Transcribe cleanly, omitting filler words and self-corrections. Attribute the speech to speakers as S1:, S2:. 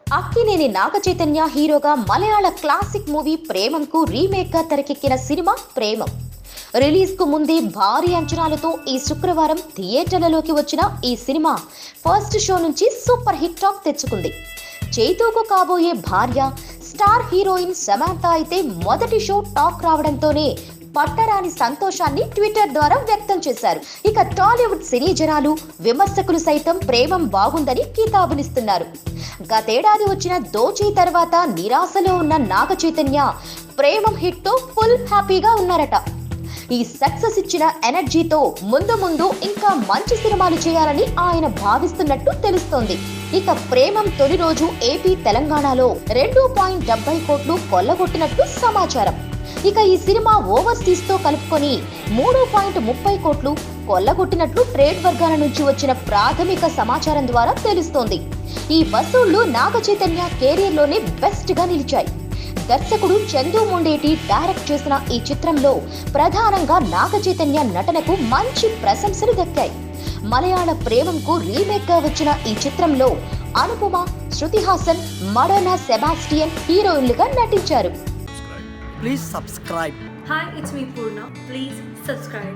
S1: అక్కినేని నాగచైతన్య హీరోగా మలయాళ classic movie ప్రేమంకు remake గా తెరకెక్కిన సినిమా ప్రేమం. రిలీజ్ కు ముందే భారీ అంచనాలతో ఈ శుక్రవారం థియేటర్లలోకి వచ్చిన ఈ సినిమా ఫస్ట్ షో నుంచి సూపర్ హిట్ టాక్ తెచ్చుకుంది. చైతూకు కాబోయే భార్య స్టార్ హీరోయిన్ సమాంత అయితే మొదటి షో టాక్ రావడంతోనే పట్టరాని సంతోషాన్ని ట్విట్టర్ ద్వారా వ్యక్తం చేశారు. ఇక టాలీవుడ్ సినీ జనాలు, విమర్శకులు సైతం ప్రేమం బాగుందని కితాబునిస్తున్నారు. గతేడాది వచ్చిన దోచీ తర్వాత నిరాశలో ఉన్న నాగ చైతన్య ప్రేమం హిట్ తో ఫుల్ హ్యాపీగా ఉన్నారట. ఈ సక్సెస్ ఇచ్చిన ఎనర్జీతో ముందు ఇంకా మంచి సినిమాలు చేయాలని ఆయన భావిస్తున్నట్టు తెలుస్తోంది. ఇక ప్రేమం తొలి రోజు ఏపీ, తెలంగాణలో 2.70 కోట్లు కొల్లగొట్టినట్టు సమాచారం. ఇక ఈ సినిమా ఓవర్సీస్ తో కలుపుకొని 3.30 కోట్లు కొల్లగొట్టినట్లు ట్రేడ్ వర్గాల నుంచి వచ్చిన ప్రాథమిక సమాచారం ద్వారా తెలుస్తోంది. ఈ వసూళ్లు నాగ చైతన్య కెరీర్ లోనే బెస్ట్ గా నిలిచాయి. దర్శకుడు చందు ముండేటి డైరెక్ట్ చేసిన ఈ చిత్రంలో ప్రధానంగా నాగ చైతన్య నటనకు మంచి ప్రశంసలు దక్కాయి. మలయాళ ప్రేమంకు రీమేక్ గా వచ్చిన ఈ చిత్రంలో అనుపమ, శృతి హాసన్, మడోనా సెబాస్టియన్ హీరోయిన్లుగా నటించారు.
S2: Please subscribe.
S3: Hi, it's me Purna. Please subscribe.